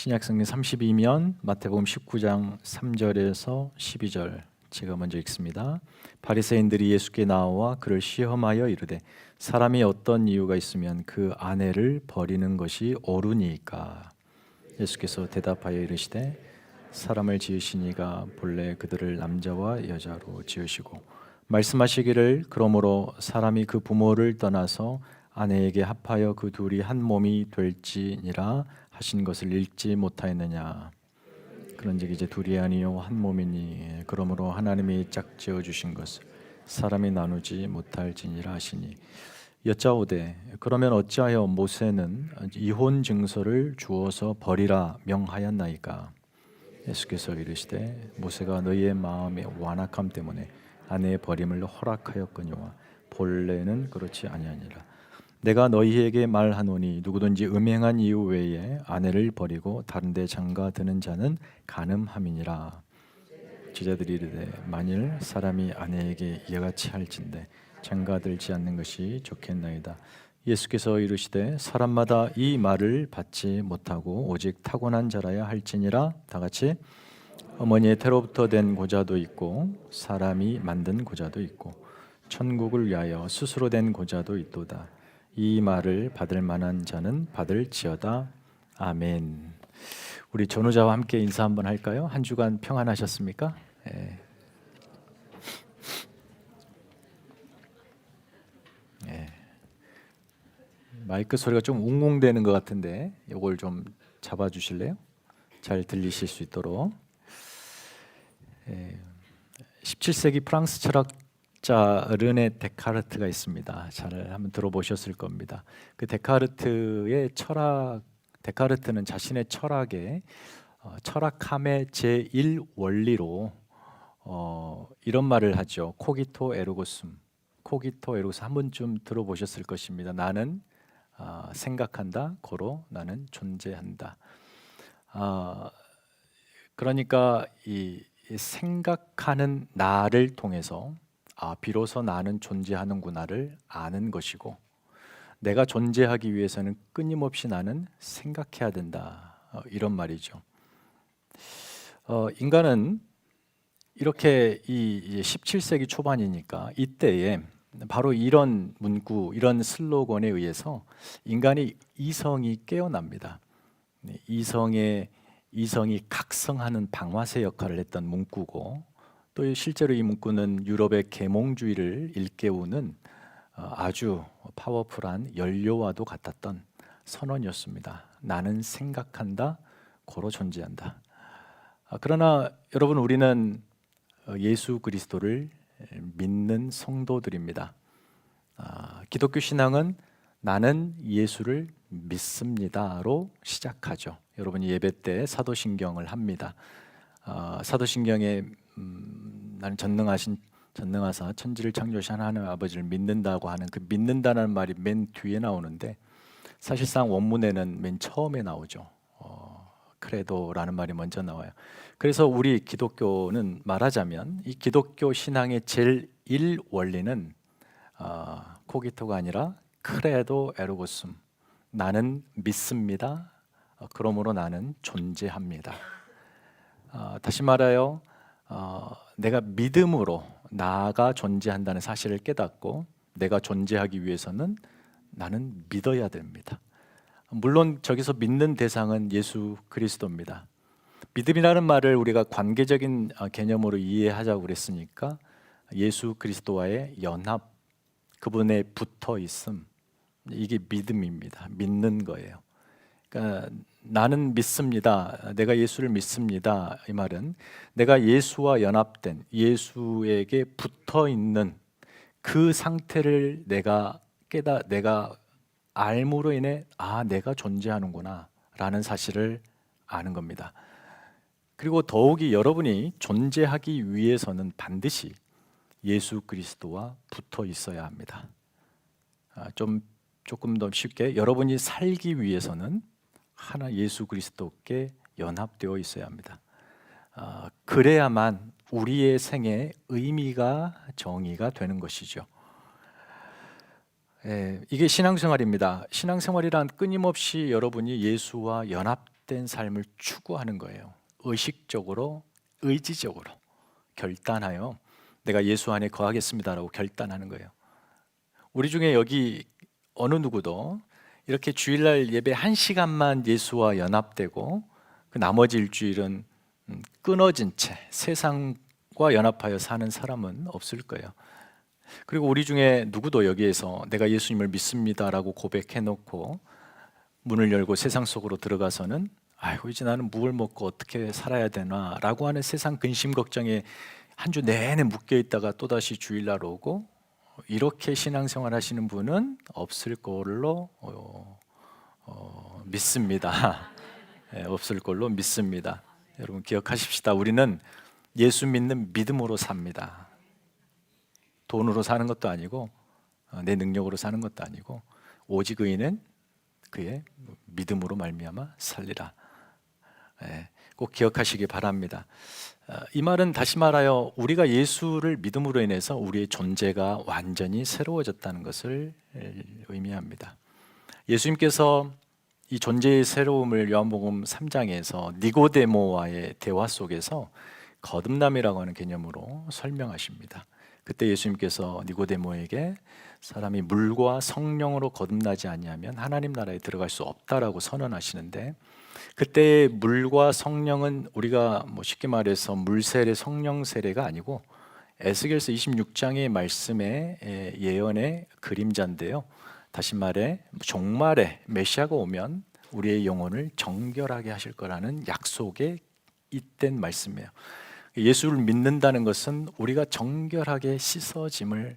신약성경 32면 마태복음 19장 3절에서 12절 제가 먼저 읽습니다. 바리새인들이 예수께 나와 그를 시험하여 이르되 사람이 어떤 이유가 있으면 그 아내를 버리는 것이 옳으니까. 예수께서 대답하여 이르시되 사람을 지으시니가 본래 그들을 남자와 여자로 지으시고 말씀하시기를 그러므로 사람이 그 부모를 떠나서 아내에게 합하여 그 둘이 한 몸이 될지니라 하신 것을 읽지 못하였느냐. 그런즉 이제 둘이 아니요 한 몸이니 그러므로 하나님이 짝지어 주신 것을 사람이 나누지 못할지니라 하시니. 여짜오되 그러면 어찌하여 모세는 이혼 증서를 주어서 버리라 명하였나이까. 예수께서 이르시되 모세가 너희의 마음의 완악함 때문에 아내의 버림을 허락하였거니와 본래는 그렇지 아니하니라. 내가 너희에게 말하노니 누구든지 음행한 이유 외에 아내를 버리고 다른 데 장가드는 자는 간음함이니라. 제자들이 이르되 만일 사람이 아내에게 이같이 할진대 장가들지 않는 것이 좋겠나이다. 예수께서 이르시되 사람마다 이 말을 받지 못하고 오직 타고난 자라야 할지니라. 다 같이 어머니의 태로부터 된 고자도 있고 사람이 만든 고자도 있고 천국을 위하여 스스로 된 고자도 있도다. 이 말을 받을 만한 자는 받을지어다. 아멘. 우리 전우자와 함께 인사 한번 할까요? 한 주간 평안하셨습니까? 네. 네. 마이크 소리가 좀 웅웅대는 것 같은데 이걸 좀 잡아주실래요? 잘 들리실 수 있도록. 17세기 프랑스 철학자 르네 데카르트가 있습니다. 잘 한번 들어보셨을 겁니다. 그 데카르트의 철학, 데카르트는 자신의 철학에 철학함의 제1 원리로 이런 말을 하죠. 코기토 에르고숨. 코기토 에르고숨 한 번쯤 들어보셨을 것입니다. 나는 생각한다. 고로 나는 존재한다. 그러니까 이 생각하는 나를 통해서 비로소 나는 존재하는구나를 아는 것이고, 내가 존재하기 위해서는 끊임없이 나는 생각해야 된다, 이런 말이죠. 인간은 이렇게 이 17세기 초반이니까 이때에 바로 이런 문구, 이런 슬로건에 의해서 인간의 이성이 깨어납니다. 이성이 각성하는 방화쇠 역할을 했던 문구고, 또 실제로 이 문구는 유럽의 계몽주의를 일깨우는 아주 파워풀한 연료와도 같았던 선언이었습니다. 나는 생각한다, 고로 존재한다. 그러나 여러분, 우리는 예수 그리스도를 믿는 성도들입니다. 기독교 신앙은 나는 예수를 믿습니다로 시작하죠. 여러분이 예배 때 사도신경을 합니다. 사도신경에 나는 전능하사 천지를 창조하신 하나님 아버지를 믿는다고 하는 그 믿는다는 말이 맨 뒤에 나오는데, 사실상 원문에는 맨 처음에 나오죠. 크레도라는 말이 먼저 나와요. 그래서 우리 기독교는 말하자면 이 기독교 신앙의 제일 원리는 코기토가 아니라 크레도 에르고숨, 나는 믿습니다. 그러므로 나는 존재합니다. 다시 말하여 내가 믿음으로 나가 존재한다는 사실을 깨닫고 내가 존재하기 위해서는 나는 믿어야 됩니다. 물론 저기서 믿는 대상은 예수 그리스도입니다. 믿음이라는 말을 우리가 관계적인 개념으로 이해하자고 그랬으니까 예수 그리스도와의 연합, 그분의 붙어 있음, 이게 믿음입니다. 믿는 거예요. 그러니까 나는 믿습니다. 내가 예수를 믿습니다. 이 말은 내가 예수와 연합된, 예수에게 붙어 있는 그 상태를 내가 알므로 인해 내가 존재하는구나 라는 사실을 아는 겁니다. 그리고 더욱이 여러분이 존재하기 위해서는 반드시 예수 그리스도와 붙어 있어야 합니다. 조금 더 쉽게, 여러분이 살기 위해서는 하나 예수 그리스도께 연합되어 있어야 합니다. 그래야만 우리의 생에 의미가 정의가 되는 것이죠. 이게 신앙생활입니다. 신앙생활이란 끊임없이 여러분이 예수와 연합된 삶을 추구하는 거예요. 의식적으로, 의지적으로 결단하여 내가 예수 안에 거하겠습니다라고 결단하는 거예요. 우리 중에 여기 어느 누구도 이렇게 주일날 예배 1시간만 예수와 연합되고 그 나머지 일주일은 끊어진 채 세상과 연합하여 사는 사람은 없을 거예요. 그리고 우리 중에 누구도 여기에서 내가 예수님을 믿습니다라고 고백해놓고 문을 열고 세상 속으로 들어가서는 아이고 이제 나는 묵을 먹고 어떻게 살아야 되나 라고 하는 세상 근심 걱정에 한 주 내내 묶여 있다가 또다시 주일날 오고 이렇게 신앙생활 하시는 분은 없을 걸로 믿습니다. 없을 걸로 믿습니다. 여러분 기억하십시다. 우리는 예수 믿는 믿음으로 삽니다. 돈으로 사는 것도 아니고 내 능력으로 사는 것도 아니고 오직 의인은 그의 믿음으로 말미암아 살리라. 꼭 기억하시기 바랍니다. 이 말은 다시 말하여 우리가 예수를 믿음으로 인해서 우리의 존재가 완전히 새로워졌다는 것을 의미합니다. 예수님께서 이 존재의 새로움을 요한복음 3장에서 니고데모와의 대화 속에서 거듭남이라고 하는 개념으로 설명하십니다. 그때 예수님께서 니고데모에게 사람이 물과 성령으로 거듭나지 아니하면 하나님 나라에 들어갈 수 없다라고 선언하시는데, 그때의 물과 성령은 우리가 쉽게 말해서 물세례, 성령 세례가 아니고 에스겔서 26장의 말씀의 예언의 그림자인데요. 다시 말해 종말에 메시아가 오면 우리의 영혼을 정결하게 하실 거라는 약속에 잇된 말씀이에요. 예수를 믿는다는 것은 우리가 정결하게 씻어짐을,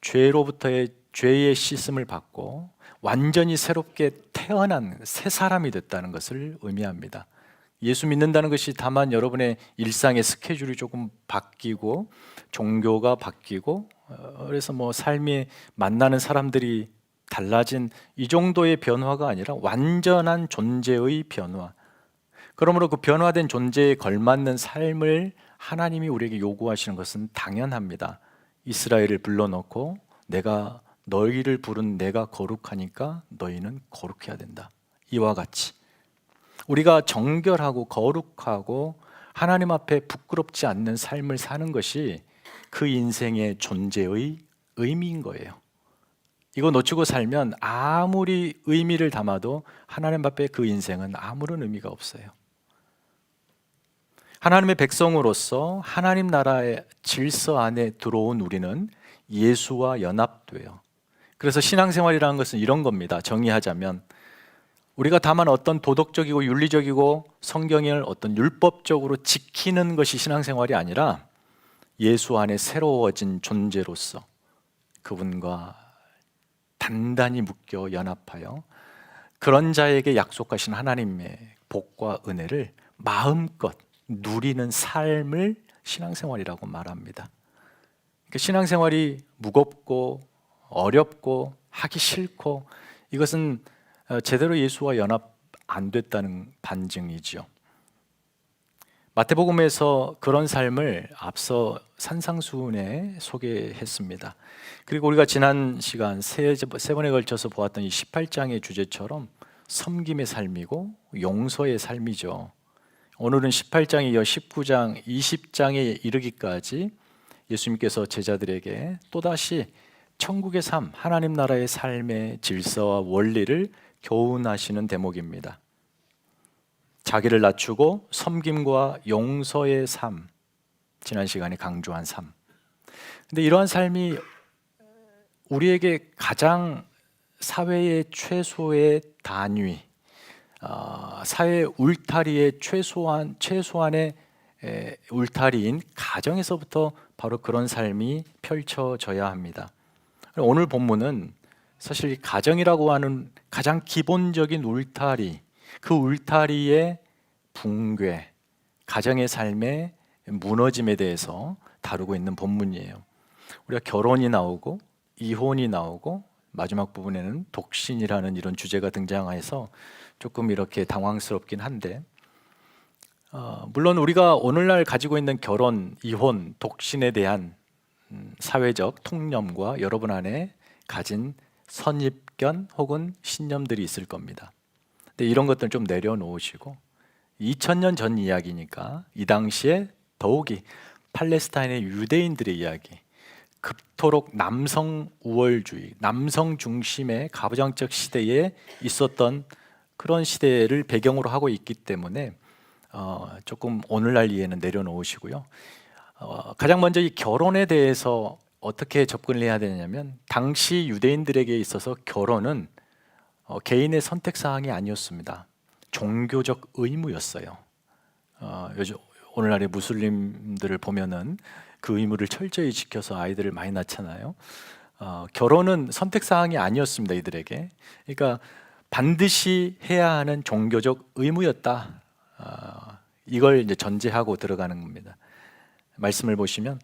죄로부터의 죄의 씻음을 받고 완전히 새롭게 태어난 새 사람이 됐다는 것을 의미합니다. 예수 믿는다는 것이 다만 여러분의 일상의 스케줄이 조금 바뀌고 종교가 바뀌고 그래서 삶이 만나는 사람들이 달라진 이 정도의 변화가 아니라 완전한 존재의 변화. 그러므로 그 변화된 존재에 걸맞는 삶을 하나님이 우리에게 요구하시는 것은 당연합니다. 이스라엘을 불러놓고 내가 너희를 부른 내가 거룩하니까 너희는 거룩해야 된다. 이와 같이 우리가 정결하고 거룩하고 하나님 앞에 부끄럽지 않는 삶을 사는 것이 그 인생의 존재의 의미인 거예요. 이거 놓치고 살면 아무리 의미를 담아도 하나님 앞에 그 인생은 아무런 의미가 없어요. 하나님의 백성으로서 하나님 나라의 질서 안에 들어온 우리는 예수와 연합돼요. 그래서 신앙생활이라는 것은 이런 겁니다. 정의하자면 우리가 다만 어떤 도덕적이고 윤리적이고 성경을 어떤 율법적으로 지키는 것이 신앙생활이 아니라 예수 안에 새로워진 존재로서 그분과 단단히 묶여 연합하여 그런 자에게 약속하신 하나님의 복과 은혜를 마음껏 누리는 삶을 신앙생활이라고 말합니다. 그러니까 신앙생활이 무겁고 어렵고 하기 싫고 이것은 제대로 예수와 연합 안 됐다는 반증이죠. 마태복음에서 그런 삶을 앞서 산상수훈에 소개했습니다. 그리고 우리가 지난 시간 세 번에 걸쳐서 보았던 이 18장의 주제처럼 섬김의 삶이고 용서의 삶이죠. 오늘은 18장에 이어 19장, 20장에 이르기까지 예수님께서 제자들에게 또다시 천국의 삶, 하나님 나라의 삶의 질서와 원리를 교훈하시는 대목입니다. 자기를 낮추고 섬김과 용서의 삶, 지난 시간에 강조한 삶. 근데 이러한 삶이 우리에게 가장 사회의 최소의 단위, 사회 울타리의 최소한의 울타리인 가정에서부터 바로 그런 삶이 펼쳐져야 합니다. 오늘 본문은 사실 가정이라고 하는 가장 기본적인 울타리, 그 울타리의 붕괴, 가정의 삶의 무너짐에 대해서 다루고 있는 본문이에요. 우리가 결혼이 나오고 이혼이 나오고 마지막 부분에는 독신이라는 이런 주제가 등장해서 조금 이렇게 당황스럽긴 한데, 물론 우리가 오늘날 가지고 있는 결혼, 이혼, 독신에 대한 사회적 통념과 여러분 안에 가진 선입견 혹은 신념들이 있을 겁니다. 근데 이런 것들은 좀 내려놓으시고 2000년 전 이야기니까 이 당시에 더욱이 팔레스타인의 유대인들의 이야기, 그토록 남성 우월주의, 남성 중심의 가부장적 시대에 있었던 그런 시대를 배경으로 하고 있기 때문에 조금 오늘날 이해는 내려놓으시고요. 가장 먼저 이 결혼에 대해서 어떻게 접근을 해야 되냐면 당시 유대인들에게 있어서 결혼은 개인의 선택 사항이 아니었습니다. 종교적 의무였어요. 요즘 오늘날의 무슬림들을 보면은 그 의무를 철저히 지켜서 아이들을 많이 낳잖아요. 결혼은 선택 사항이 아니었습니다, 이들에게. 그러니까 반드시 해야 하는 종교적 의무였다. 이걸 이제 전제하고 들어가는 겁니다. 말씀을 보시면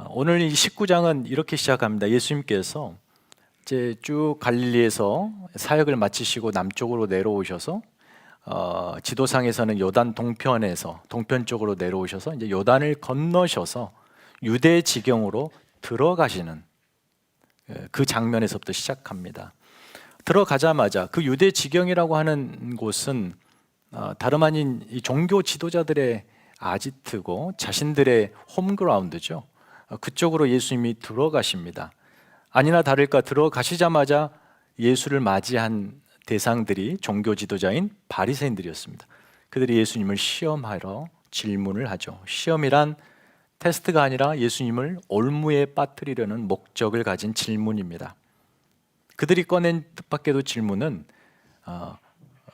오늘 이 19장은 이렇게 시작합니다. 예수님께서 이제 쭉 갈릴리에서 사역을 마치시고 남쪽으로 내려오셔서 지도상에서는 요단 동편 쪽으로 내려오셔서 이제 요단을 건너셔서 유대 지경으로 들어가시는 그 장면에서부터 시작합니다. 들어가자마자 그 유대 지경이라고 하는 곳은 다름 아닌 이 종교 지도자들의 아지트고 자신들의 홈그라운드죠. 그쪽으로 예수님이 들어가십니다. 아니나 다를까 들어가시자마자 예수를 맞이한 대상들이 종교 지도자인 바리새인들이었습니다. 그들이 예수님을 시험하러 질문을 하죠. 시험이란 테스트가 아니라 예수님을 올무에 빠뜨리려는 목적을 가진 질문입니다. 그들이 꺼낸 뜻밖에도 질문은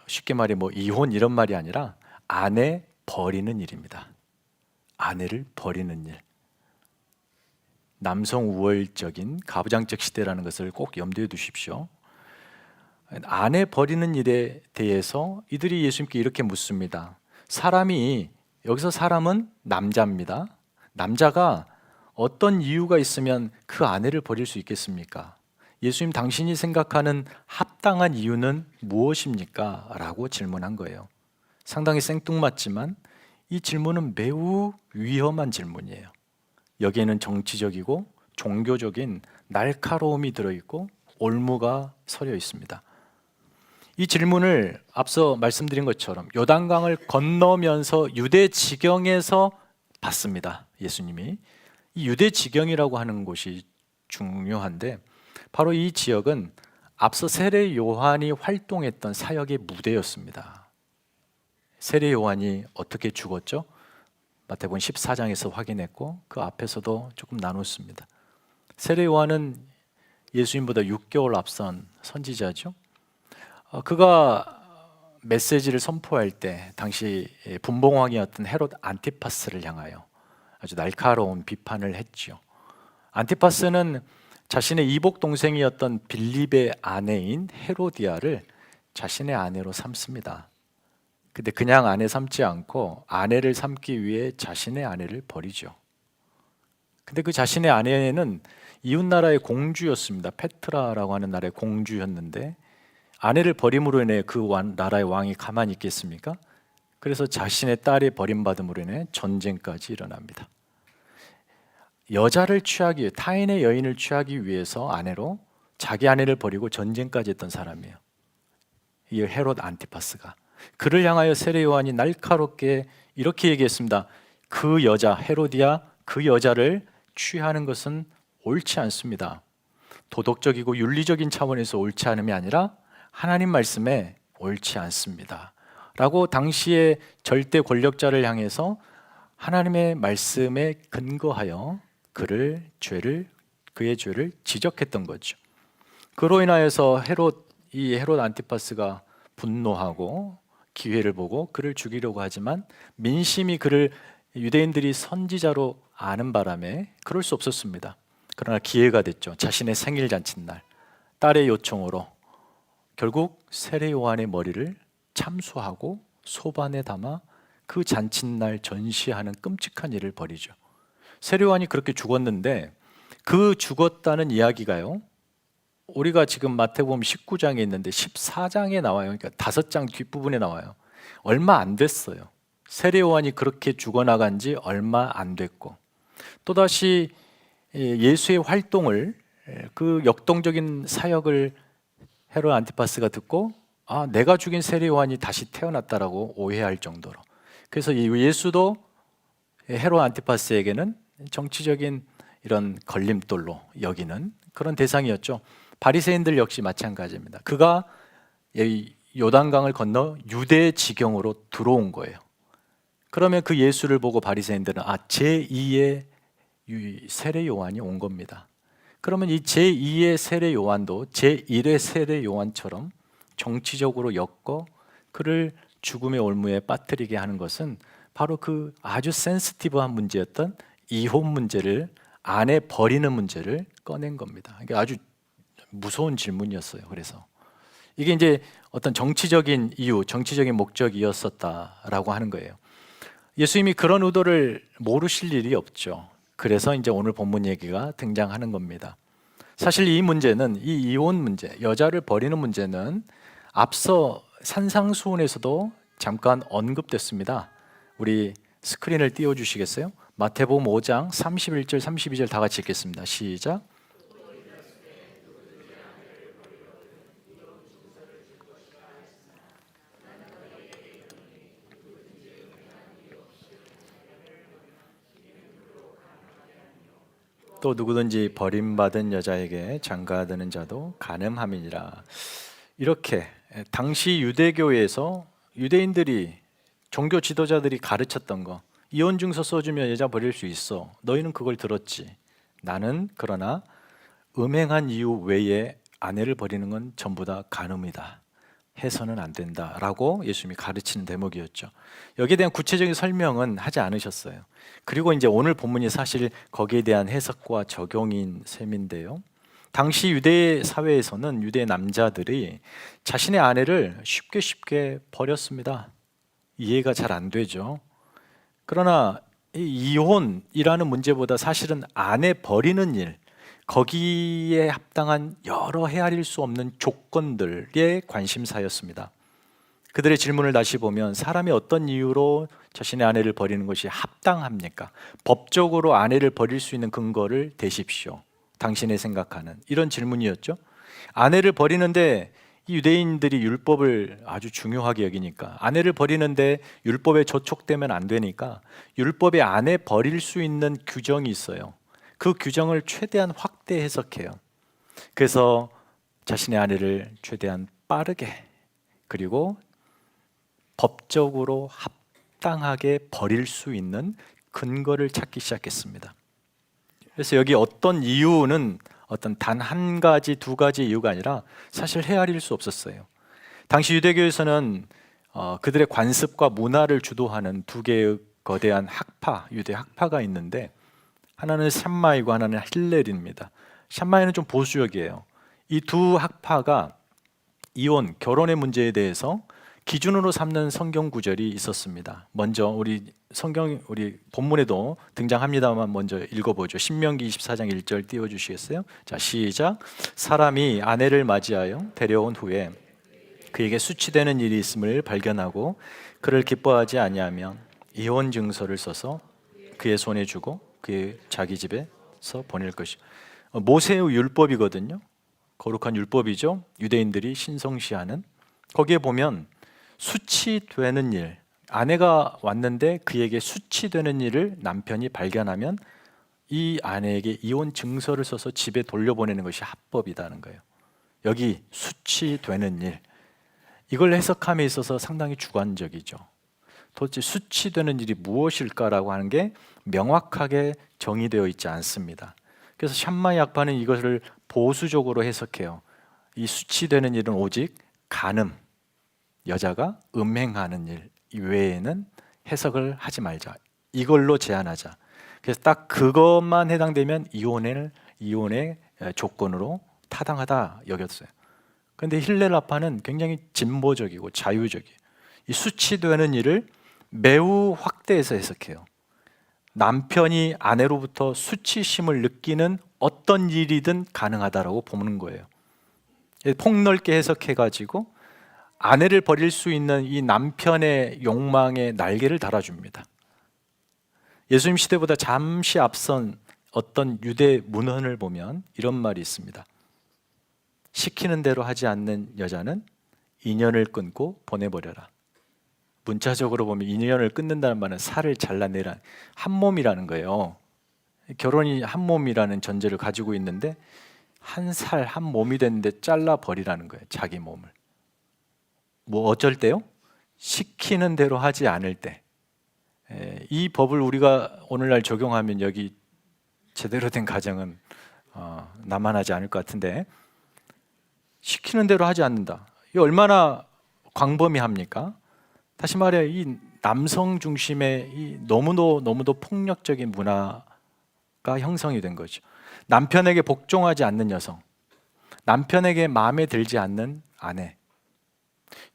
쉽게 말해 이혼 이런 말이 아니라 아내 버리는 일입니다. 아내를 버리는 일. 남성 우월적인 가부장적 시대라는 것을 꼭 염두에 두십시오. 아내 버리는 일에 대해서 이들이 예수님께 이렇게 묻습니다. 여기서 사람은 남자입니다. 남자가 어떤 이유가 있으면 그 아내를 버릴 수 있겠습니까? 예수님, 당신이 생각하는 합당한 이유는 무엇입니까? 라고 질문한 거예요. 상당히 생뚱맞지만 이 질문은 매우 위험한 질문이에요. 여기에는 정치적이고 종교적인 날카로움이 들어있고 올무가 서려 있습니다. 이 질문을 앞서 말씀드린 것처럼 요단강을 건너면서 유대 지경에서 받습니다. 예수님이. 이 유대 지경이라고 하는 곳이 중요한데 바로 이 지역은 앞서 세례 요한이 활동했던 사역의 무대였습니다. 세례 요한이 어떻게 죽었죠? 마태복음 14장에서 확인했고 그 앞에서도 조금 나눴습니다. 세례 요한은 예수님보다 6개월 앞선 선지자죠. 그가 메시지를 선포할 때 당시 분봉왕이었던 헤롯 안티파스를 향하여 아주 날카로운 비판을 했죠. 안티파스는 자신의 이복 동생이었던 빌립의 아내인 헤로디아를 자신의 아내로 삼습니다. 근데 그냥 아내 삼지 않고 아내를 삼기 위해 자신의 아내를 버리죠. 근데 그 자신의 아내는 이웃 나라의 공주였습니다. 페트라라고 하는 나라의 공주였는데 아내를 버림으로 인해 그 나라의 왕이 가만히 있겠습니까? 그래서 자신의 딸이 버림받음으로 인해 전쟁까지 일어납니다. 여자를 취하기 위해, 타인의 여인을 취하기 위해서 아내로 자기 아내를 버리고 전쟁까지 했던 사람이에요. 이 헤롯 안티파스가. 그를 향하여 세례 요한이 날카롭게 이렇게 얘기했습니다. 그 여자 헤로디아, 그 여자를 취하는 것은 옳지 않습니다. 도덕적이고 윤리적인 차원에서 옳지 않음이 아니라 하나님 말씀에 옳지 않습니다. 라고 당시의 절대 권력자를 향해서 하나님의 말씀에 근거하여 그의 죄를 지적했던 거죠. 그로 인하여서 헤롯 안티파스가 분노하고 기회를 보고 그를 죽이려고 하지만 민심이 그를 유대인들이 선지자로 아는 바람에 그럴 수 없었습니다. 그러나 기회가 됐죠. 자신의 생일 잔칫날 딸의 요청으로 결국 세례 요한의 머리를 참수하고 소반에 담아 그 잔칫날 전시하는 끔찍한 일을 벌이죠. 세례 요한이 그렇게 죽었는데 그 죽었다는 이야기가요, 우리가 지금 마태복음 19장에 있는데 14장에 나와요. 그러니까 5장 뒷부분에 나와요. 얼마 안 됐어요. 세례 요한이 그렇게 죽어나간 지 얼마 안 됐고 또다시 예수의 활동을, 그 역동적인 사역을 헤롯 안티파스가 듣고 내가 죽인 세례 요한이 다시 태어났다라고 오해할 정도로. 그래서 이 예수도 헤롯 안티파스에게는 정치적인 이런 걸림돌로 여기는 그런 대상이었죠. 바리새인들 역시 마찬가지입니다. 그가 요단강을 건너 유대 지경으로 들어온 거예요. 그러면 그 예수를 보고 바리새인들은 제2의 세례 요한이 온 겁니다. 그러면 이 제2의 세례 요한도 제1의 세례 요한처럼 정치적으로 엮어 그를 죽음의 올무에 빠뜨리게 하는 것은 바로 그 아주 센시티브한 문제였던 이혼 문제를, 아내 버리는 문제를 꺼낸 겁니다. 이게 아주 무서운 질문이었어요. 그래서 이게 이제 어떤 정치적인 이유, 정치적인 목적이었었다라고 하는 거예요. 예수님이 그런 의도를 모르실 일이 없죠. 그래서 이제 오늘 본문 얘기가 등장하는 겁니다. 사실 이 문제는, 이 이혼 문제, 여자를 버리는 문제는 앞서 산상수훈에서도 잠깐 언급됐습니다. 우리 스크린을 띄워주시겠어요? 마태복음 5장 31절 32절 다 같이 읽겠습니다. 시작. 또 누구든지 버림받은 여자에게 장가드는 자도 간음함이니라. 이렇게 당시 유대교에서 유대인들이, 종교 지도자들이 가르쳤던 거, 이혼 증서 써주면 여자 버릴 수 있어. 너희는 그걸 들었지. 나는 그러나 음행한 이유 외에 아내를 버리는 건 전부 다 간음이다. 해서는 안 된다라고 예수님이 가르치는 대목이었죠. 여기에 대한 구체적인 설명은 하지 않으셨어요. 그리고 이제 오늘 본문이 사실 거기에 대한 해석과 적용인 셈인데요. 당시 유대 사회에서는 유대 남자들이 자신의 아내를 쉽게 버렸습니다. 이해가 잘 안 되죠. 그러나 이 이혼이라는 문제보다 사실은 아내 버리는 일, 거기에 합당한 여러 헤아릴 수 없는 조건들의 관심사였습니다. 그들의 질문을 다시 보면 사람이 어떤 이유로 자신의 아내를 버리는 것이 합당합니까? 법적으로 아내를 버릴 수 있는 근거를 대십시오. 당신의 생각하는 이런 질문이었죠. 아내를 버리는데 이 유대인들이 율법을 아주 중요하게 여기니까, 아내를 버리는데 율법에 저촉되면 안 되니까 율법에 아내 버릴 수 있는 규정이 있어요. 그 규정을 최대한 확대 해석해요. 그래서 자신의 아내를 최대한 빠르게 그리고 법적으로 합당하게 버릴 수 있는 근거를 찾기 시작했습니다. 그래서 여기 어떤 이유는 어떤 단 한 가지, 두 가지 이유가 아니라 사실 헤아릴 수 없었어요. 당시 유대교에서는 그들의 관습과 문화를 주도하는 두 개의 거대한 학파, 유대 학파가 있는데, 하나는 샴마이고 하나는 힐렐입니다. 샴마이는 좀 보수적이에요. 이 두 학파가 이혼, 결혼의 문제에 대해서 기준으로 삼는 성경 구절이 있었습니다. 먼저 우리 본문에도 등장합니다만 먼저 읽어보죠. 신명기 24장 1절 띄워주시겠어요? 자, 시작. 사람이 아내를 맞이하여 데려온 후에 그에게 수치되는 일이 있음을 발견하고 그를 기뻐하지 아니하면 이혼 증서를 써서 그의 손에 주고 그의 자기 집에서 보낼 것이요. 모세의 율법이거든요. 거룩한 율법이죠. 유대인들이 신성시하는. 거기에 보면 수치되는 일, 아내가 왔는데 그에게 수치되는 일을 남편이 발견하면 이 아내에게 이혼 증서를 써서 집에 돌려보내는 것이 합법이라는 거예요. 여기 수치되는 일, 이걸 해석함에 있어서 상당히 주관적이죠. 도대체 수치되는 일이 무엇일까라고 하는 게 명확하게 정의되어 있지 않습니다. 그래서 샴마이 학파는 이것을 보수적으로 해석해요. 이 수치되는 일은 오직 간음, 여자가 음행하는 일 외에는 해석을 하지 말자. 이걸로 제한하자. 그래서 딱 그것만 해당되면 이혼의 조건으로 타당하다 여겼어요. 그런데 힐렐 학파는 굉장히 진보적이고 자유적이에요. 이 수치되는 일을 매우 확대해서 해석해요. 남편이 아내로부터 수치심을 느끼는 어떤 일이든 가능하다라고 보는 거예요. 폭넓게 해석해가지고 아내를 버릴 수 있는 이 남편의 욕망에 날개를 달아줍니다. 예수님 시대보다 잠시 앞선 어떤 유대 문헌을 보면 이런 말이 있습니다. 시키는 대로 하지 않는 여자는 인연을 끊고 보내버려라. 문자적으로 보면 인연을 끊는다는 말은 살을 잘라내라, 한 몸이라는 거예요. 결혼이 한 몸이라는 전제를 가지고 있는데 한 살, 한 몸이 됐는데 잘라버리라는 거예요. 자기 몸을. 뭐 어쩔 때요? 시키는 대로 하지 않을 때. 이 법을 우리가 오늘날 적용하면 여기 제대로 된 가정은 나만하지 않을 것 같은데, 시키는 대로 하지 않는다. 이 얼마나 광범위합니까? 다시 말해, 이 남성 중심의 이 너무도 폭력적인 문화가 형성이 된 거죠. 남편에게 복종하지 않는 여성, 남편에게 마음에 들지 않는 아내,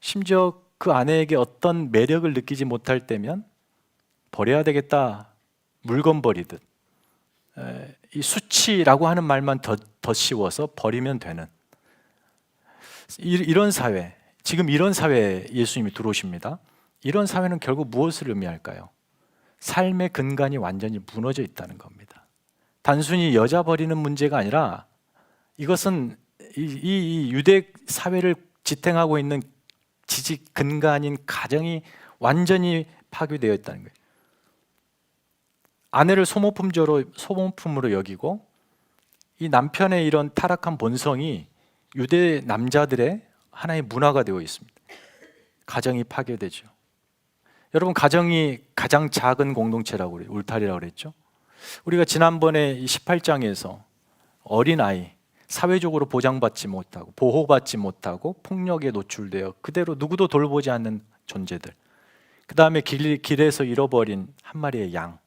심지어 그 아내에게 어떤 매력을 느끼지 못할 때면 버려야 되겠다, 물건 버리듯, 이 수치라고 하는 말만 더 씌워서 버리면 되는 이런 사회, 지금 이런 사회에 예수님이 들어오십니다. 이런 사회는 결국 무엇을 의미할까요? 삶의 근간이 완전히 무너져 있다는 겁니다. 단순히 여자 버리는 문제가 아니라 이것은 이 유대 사회를 지탱하고 있는 지식 근간인 가정이 완전히 파괴되어 있다는 거예요. 아내를 소모품으로 여기고, 이 남편의 이런 타락한 본성이 유대 남자들의 하나의 문화가 되어 있습니다. 가정이 파괴되죠. 여러분, 가정이 가장 작은 공동체라고 그래요. 울타리라고 그랬죠. 우리가 지난번에 18장에서 어린아이, 사회적으로 보장받지 못하고 보호받지 못하고 폭력에 노출되어 그대로 누구도 돌보지 않는 존재들, 그 다음에 길에서 잃어버린 한 마리의 양,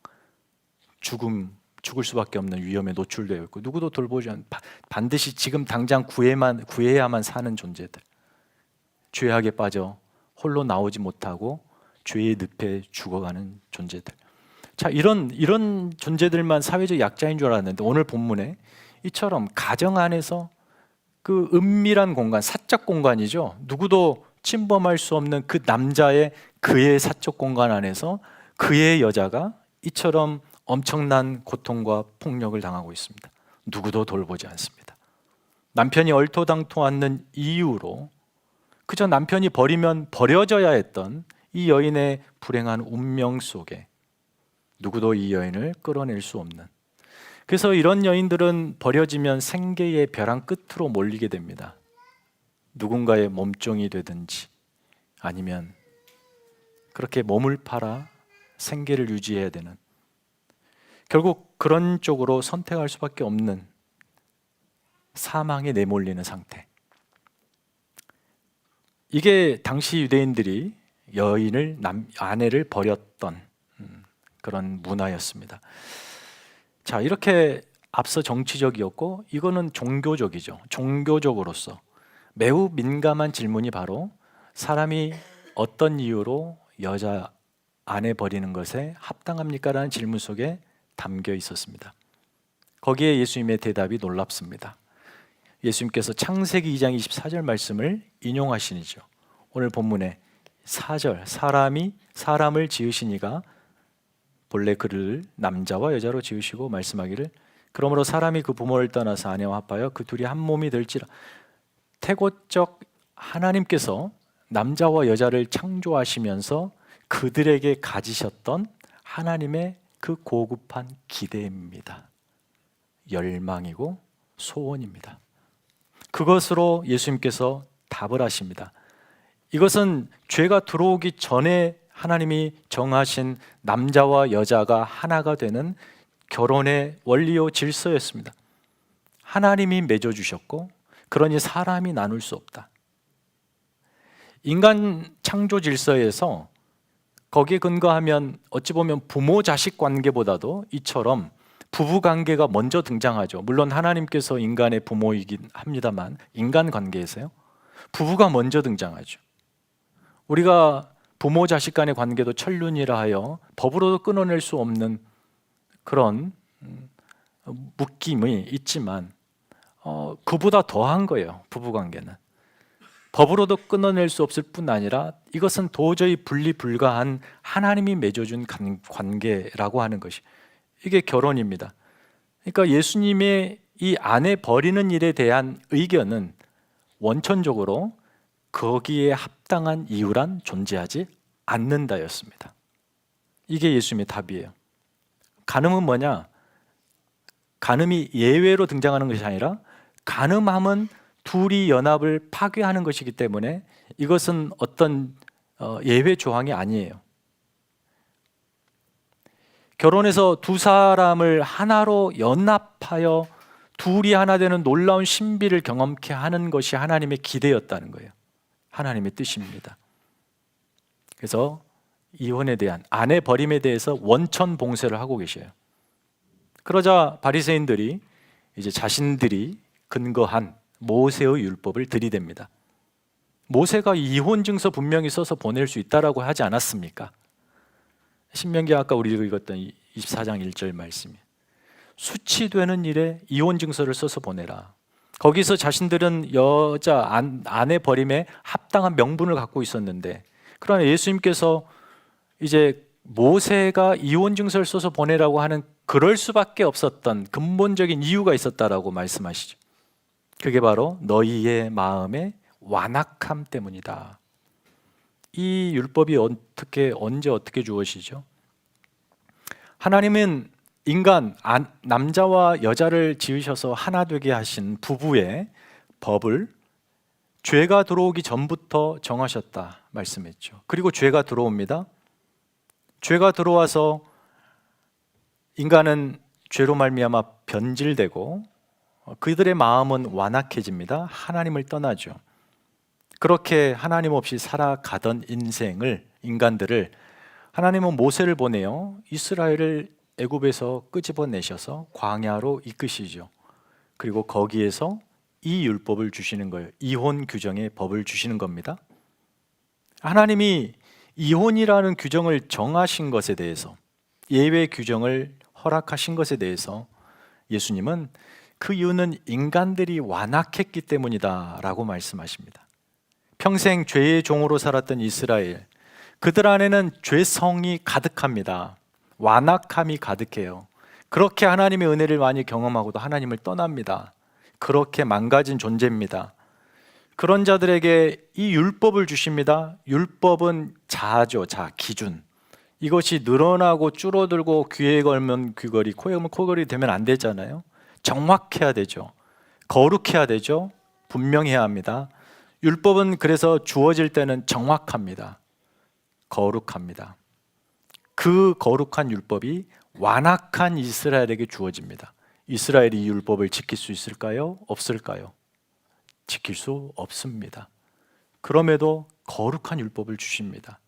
죽을 수밖에 없는 위험에 노출되어 있고 누구도 돌보지 않는, 반드시 지금 당장 구해야만 사는 존재들, 죄악에 빠져 홀로 나오지 못하고 죄의 늪에 죽어가는 존재들. 자, 이런 존재들만 사회적 약자인 줄 알았는데 오늘 본문에 이처럼 가정 안에서 그 은밀한 공간, 사적 공간이죠. 누구도 침범할 수 없는 그 남자의 그의 사적 공간 안에서 그의 여자가 이처럼 엄청난 고통과 폭력을 당하고 있습니다. 누구도 돌보지 않습니다. 남편이 얼토당토 않는 이유로 그저 남편이 버리면 버려져야 했던 이 여인의 불행한 운명 속에 누구도 이 여인을 끌어낼 수 없는, 그래서 이런 여인들은 버려지면 생계의 벼랑 끝으로 몰리게 됩니다. 누군가의 몸종이 되든지 아니면 그렇게 몸을 팔아 생계를 유지해야 되는, 결국 그런 쪽으로 선택할 수밖에 없는 사망에 내몰리는 상태. 이게 당시 유대인들이 여인을, 아내를 버렸던 그런 문화였습니다. 자, 이렇게 앞서 정치적이었고 이거는 종교적이죠. 종교적으로서 매우 민감한 질문이 바로 사람이 어떤 이유로 여자 아내 버리는 것에 합당합니까? 라는 질문 속에 담겨 있었습니다. 거기에 예수님의 대답이 놀랍습니다. 예수님께서 창세기 2장 24절 말씀을 인용하시니죠. 오늘 본문에 4절, 사람이 사람을 지으시니가 본래 그를 남자와 여자로 지으시고 말씀하기를 그러므로 사람이 그 부모를 떠나서 아내와 합하여 그 둘이 한 몸이 될지라. 태고적 하나님께서 남자와 여자를 창조하시면서 그들에게 가지셨던 하나님의 그 고급한 기대입니다. 열망이고 소원입니다. 그것으로 예수님께서 답을 하십니다. 이것은 죄가 들어오기 전에 하나님이 정하신 남자와 여자가 하나가 되는 결혼의 원리요 질서였습니다. 하나님이 맺어주셨고 그러니 사람이 나눌 수 없다. 인간 창조 질서에서 거기에 근거하면 어찌 보면 부모 자식 관계보다도 이처럼 부부 관계가 먼저 등장하죠. 물론 하나님께서 인간의 부모이긴 합니다만 인간 관계에서요, 부부가 먼저 등장하죠. 우리가 부모 자식 간의 관계도 천륜이라 하여 법으로도 끊어낼 수 없는 그런 묶임이 있지만 그보다 더한 거예요. 부부 관계는 법으로도 끊어낼 수 없을 뿐 아니라 이것은 도저히 분리 불가한 하나님이 맺어준 관계라고 하는 것이, 이게 결혼입니다. 그러니까 예수님의 이 아내 버리는 일에 대한 의견은 원천적으로 거기에 합당한 이유란 존재하지 않는다였습니다. 이게 예수님의 답이에요. 간음은 뭐냐? 간음이 예외로 등장하는 것이 아니라 간음함은 둘이 연합을 파괴하는 것이기 때문에 이것은 어떤 예외 조항이 아니에요. 결혼해서 두 사람을 하나로 연합하여 둘이 하나 되는 놀라운 신비를 경험케 하는 것이 하나님의 기대였다는 거예요. 하나님의 뜻입니다. 그래서 이혼에 대한, 아내 버림에 대해서 원천 봉쇄를 하고 계셔요. 그러자 바리새인들이 이제 자신들이 근거한 모세의 율법을 들이댑니다. 모세가 이혼 증서 분명히 써서 보낼 수 있다라고 하지 않았습니까? 신명기 아까 우리 읽었던 24장 1절 말씀이에요. 수치되는 일에 이혼 증서를 써서 보내라. 거기서 자신들은 여자 아내 버림에 합당한 명분을 갖고 있었는데, 그러나 예수님께서 이제 모세가 이혼 증서를 써서 보내라고 하는 그럴 수밖에 없었던 근본적인 이유가 있었다라고 말씀하시죠. 그게 바로 너희의 마음의 완악함 때문이다. 이 율법이 언제 어떻게 주어지죠? 하나님은 인간, 남자와 여자를 지으셔서 하나 되게 하신 부부의 법을 죄가 들어오기 전부터 정하셨다 말씀했죠. 그리고 죄가 들어옵니다. 죄가 들어와서 인간은 죄로 말미암아 변질되고 그들의 마음은 완악해집니다. 하나님을 떠나죠. 그렇게 하나님 없이 살아가던 인간들을 하나님은 모세를 보내요. 이스라엘을 애굽에서 끄집어내셔서 광야로 이끄시죠. 그리고 거기에서 이 율법을 주시는 거예요. 이혼 규정의 법을 주시는 겁니다. 하나님이 이혼이라는 규정을 정하신 것에 대해서, 예외 규정을 허락하신 것에 대해서 예수님은 그 이유는 인간들이 완악했기 때문이다 라고 말씀하십니다. 평생 죄의 종으로 살았던 이스라엘, 그들 안에는 죄성이 가득합니다. 완악함이 가득해요. 그렇게 하나님의 은혜를 많이 경험하고도 하나님을 떠납니다. 그렇게 망가진 존재입니다. 그런 자들에게 이 율법을 주십니다. 율법은 자아죠, 기준. 이것이 늘어나고 줄어들고 귀에 걸면 귀걸이, 코에 걸면 코걸이 되면 안 되잖아요. 정확해야 되죠. 거룩해야 되죠. 분명해야 합니다. 율법은 그래서 주어질 때는 정확합니다. 거룩합니다. 그 거룩한 율법이 완악한 이스라엘에게 주어집니다. 이스라엘이 이 율법을 지킬 수 있을까요? 없을까요? 지킬 수 없습니다. 그럼에도 거룩한 율법을 주십니다.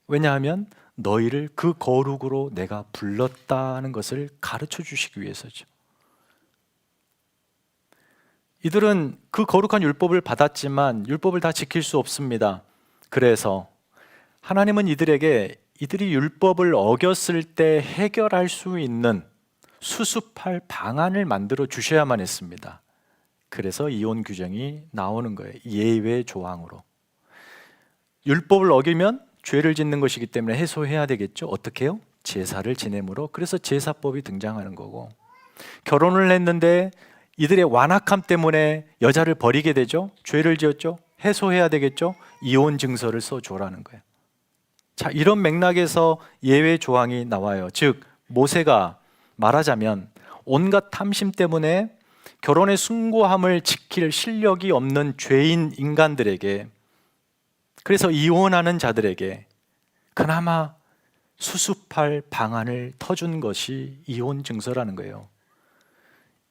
왜냐하면 너희를 그 거룩으로 내가 불렀다는 것을 가르쳐 주시기 위해서죠. 이들은 그 거룩한 율법을 받았지만 율법을 다 지킬 수 없습니다. 그래서 하나님은 이들이 율법을 어겼을 때 해결할 수 있는 수습할 방안을 만들어 주셔야만 했습니다. 그래서 이혼 규정이 나오는 거예요. 예외 조항으로. 율법을 어기면 죄를 짓는 것이기 때문에 해소해야 되겠죠. 어떻게 해요? 제사를 지내므로. 그래서 제사법이 등장하는 거고, 결혼을 했는데 이들의 완악함 때문에 여자를 버리게 되죠. 죄를 지었죠. 해소해야 되겠죠. 이혼 증서를 써줘라는 거예요. 자, 이런 맥락에서 예외 조항이 나와요. 즉 모세가 말하자면 온갖 탐심 때문에 결혼의 숭고함을 지킬 실력이 없는 죄인 인간들에게, 그래서 이혼하는 자들에게 그나마 수습할 방안을 터준 것이 이혼 증서라는 거예요.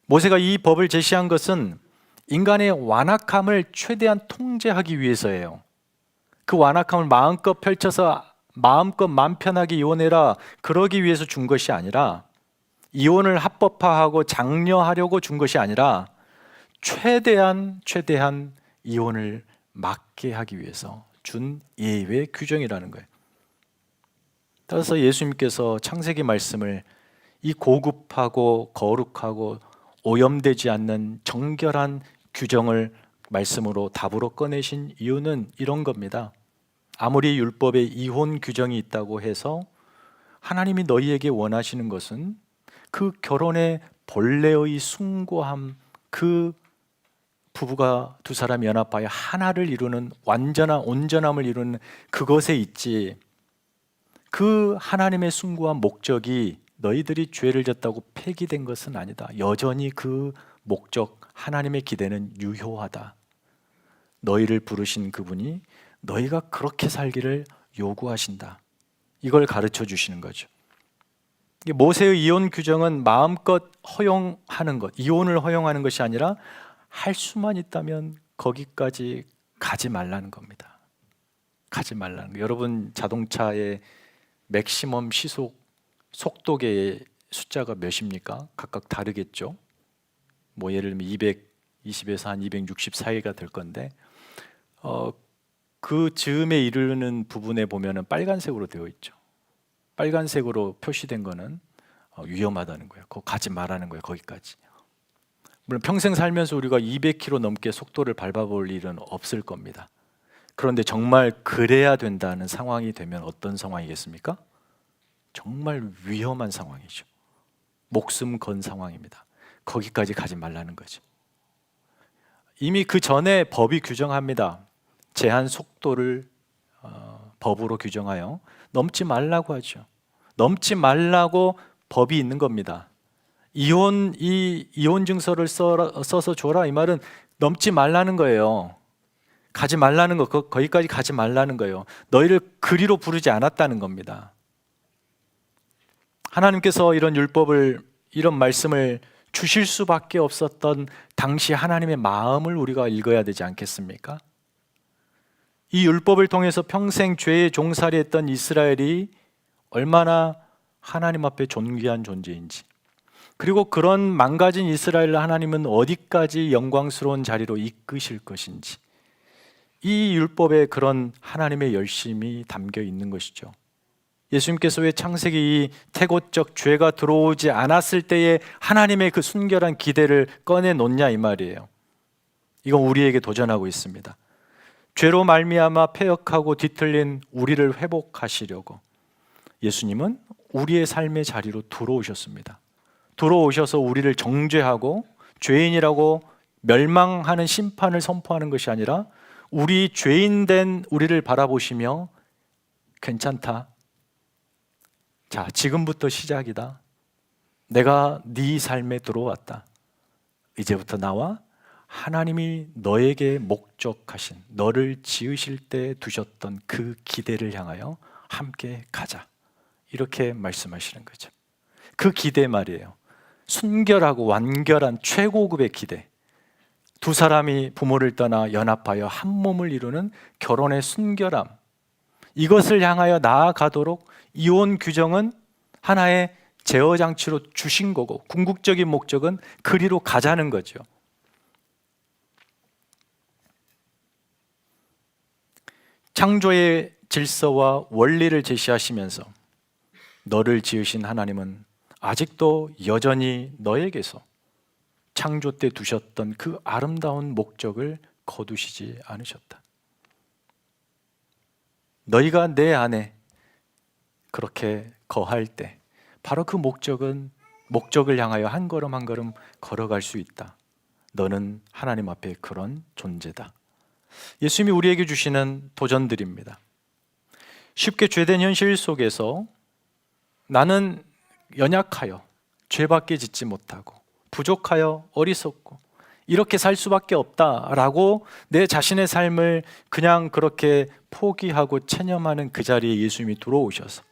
모세가 이 법을 제시한 것은 인간의 완악함을 최대한 통제하기 위해서예요. 그 완악함을 마음껏 펼쳐서 마음껏 마음 편하게 이혼해라, 그러기 위해서 준 것이 아니라, 이혼을 합법화하고 장려하려고 준 것이 아니라 최대한 이혼을 막게 하기 위해서 준 예외 규정이라는 거예요. 따라서 예수님께서 창세기 말씀을 이 고급하고 거룩하고 오염되지 않는 정결한 규정을 말씀으로 답으로 꺼내신 이유는 이런 겁니다. 아무리 율법에 이혼 규정이 있다고 해서 하나님이 너희에게 원하시는 것은 그 결혼의 본래의 숭고함, 그 부부가 두 사람이 연합하여 하나를 이루는 완전한 온전함을 이루는 그것에 있지, 그 하나님의 숭고한 목적이 너희들이 죄를 졌다고 폐기된 것은 아니다. 여전히 그 목적, 하나님의 기대는 유효하다. 너희를 부르신 그분이 너희가 그렇게 살기를 요구하신다. 이걸 가르쳐 주시는 거죠. 모세의 이혼 규정은 마음껏 허용하는 것, 이혼을 허용하는 것이 아니라 할 수만 있다면 거기까지 가지 말라는 겁니다. 가지 말라는 거. 여러분 자동차의 맥시멈 시속 속도계의 숫자가 몇입니까? 각각 다르겠죠. 뭐 예를 들면 220에서 한 260 사이가 될 건데 그 즈음에 이르는 부분에 보면은 빨간색으로 되어 있죠. 빨간색으로 표시된 거는 위험하다는 거예요. 그거 가지 말라는 거예요. 거기까지. 물론 평생 살면서 우리가 200km 넘게 속도를 밟아볼 일은 없을 겁니다. 그런데 정말 그래야 된다는 상황이 되면 어떤 상황이겠습니까? 정말 위험한 상황이죠. 목숨 건 상황입니다. 거기까지 가지 말라는 거죠. 이미 그 전에 법이 규정합니다. 제한 속도를 법으로 규정하여 넘지 말라고 하죠. 넘지 말라고 법이 있는 겁니다. 이혼 증서를 써서 줘라, 이 말은 넘지 말라는 거예요. 가지 말라는 거, 거기까지 가지 말라는 거예요. 너희를 그리로 부르지 않았다는 겁니다. 하나님께서 이런 율법을, 이런 말씀을 주실 수밖에 없었던 당시 하나님의 마음을 우리가 읽어야 되지 않겠습니까? 이 율법을 통해서 평생 죄에 종살이했던 이스라엘이 얼마나 하나님 앞에 존귀한 존재인지, 그리고 그런 망가진 이스라엘을 하나님은 어디까지 영광스러운 자리로 이끄실 것인지, 이 율법에 그런 하나님의 열심이 담겨 있는 것이죠. 예수님께서 왜 창세기 이 태고적 죄가 들어오지 않았을 때에 하나님의 그 순결한 기대를 꺼내놓냐 이 말이에요. 이건 우리에게 도전하고 있습니다. 죄로 말미암아 패역하고 뒤틀린 우리를 회복하시려고 예수님은 우리의 삶의 자리로 들어오셨습니다. 들어오셔서 우리를 정죄하고 죄인이라고 멸망하는 심판을 선포하는 것이 아니라 우리 죄인된 우리를 바라보시며 괜찮다. 자, 지금부터 시작이다. 내가 네 삶에 들어왔다. 이제부터 나와 하나님이 너에게 목적하신, 너를 지으실 때 두셨던 그 기대를 향하여 함께 가자. 이렇게 말씀하시는 거죠. 그 기대 말이에요. 순결하고 완결한 최고급의 기대. 두 사람이 부모를 떠나 연합하여 한 몸을 이루는 결혼의 순결함. 이것을 향하여 나아가도록 이혼 규정은 하나의 제어 장치로 주신 거고, 궁극적인 목적은 그리로 가자는 거죠. 창조의 질서와 원리를 제시하시면서 너를 지으신 하나님은 아직도 여전히 너에게서 창조 때 두셨던 그 아름다운 목적을 거두시지 않으셨다. 너희가 내 안에 그렇게 거할 때 바로 그 목적을 향하여 한 걸음 한 걸음 걸어갈 수 있다. 너는 하나님 앞에 그런 존재다. 예수님이 우리에게 주시는 도전들입니다. 쉽게 죄된 현실 속에서 나는 연약하여 죄밖에 짓지 못하고 부족하여 어리석고 이렇게 살 수밖에 없다라고 내 자신의 삶을 그냥 그렇게 포기하고 체념하는 그 자리에 예수님이 들어오셔서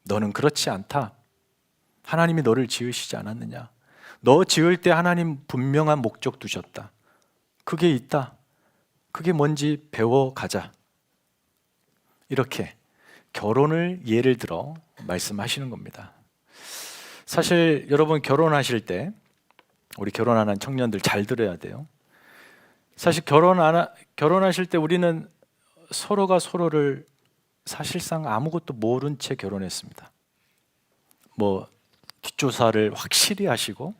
너는 그렇지 않다. 하나님이 너를 지으시지 않았느냐. 너 지을 때 하나님 분명한 목적 두셨다. 그게 있다. 그게 뭔지 배워가자. 이렇게 결혼을 예를 들어 말씀하시는 겁니다. 사실 여러분 결혼하실 때, 우리 결혼하는 청년들 잘 들어야 돼요. 사실 결혼하실 때 우리는 서로가 서로를 사실상 아무것도 모른 채 결혼했습니다. 뭐 뒷조사를 확실히 하시고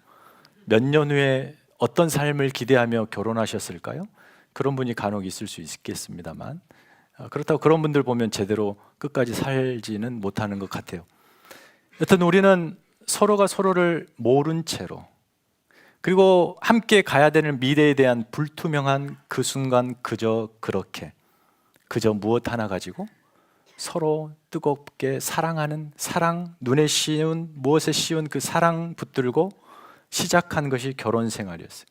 몇 년 후에 어떤 삶을 기대하며 결혼하셨을까요? 그런 분이 간혹 있을 수 있겠습니다만, 그렇다고 그런 분들 보면 제대로 끝까지 살지는 못하는 것 같아요. 여튼 우리는 서로가 서로를 모른 채로 그리고 함께 가야 되는 미래에 대한 불투명한 그 순간 그저 무엇 하나 가지고 서로 뜨겁게 사랑하는 사랑, 눈에 씌운 무엇에 씌운 그 사랑 붙들고 시작한 것이 결혼 생활이었어요.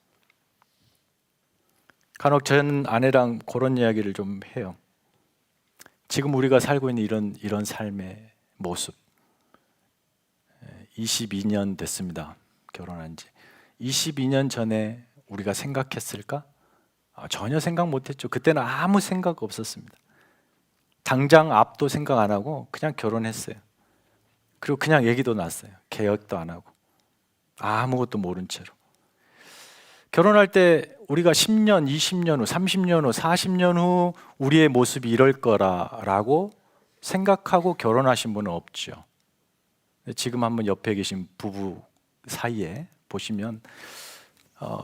간혹 저는 아내랑 그런 이야기를 좀 해요. 지금 우리가 살고 있는 이런 삶의 모습, 22년 됐습니다. 결혼한 지. 22년 전에 우리가 생각했을까? 전혀 생각 못했죠. 그때는 아무 생각 없었습니다. 당장 앞도 생각 안 하고 그냥 결혼했어요. 그리고 그냥 얘기도 났어요. 계획도 안 하고 아무것도 모른 채로. 결혼할 때 우리가 10년, 20년 후, 30년 후, 40년 후 우리의 모습이 이럴 거라고 생각하고 결혼하신 분은 없죠. 지금 한번 옆에 계신 부부 사이에 보시면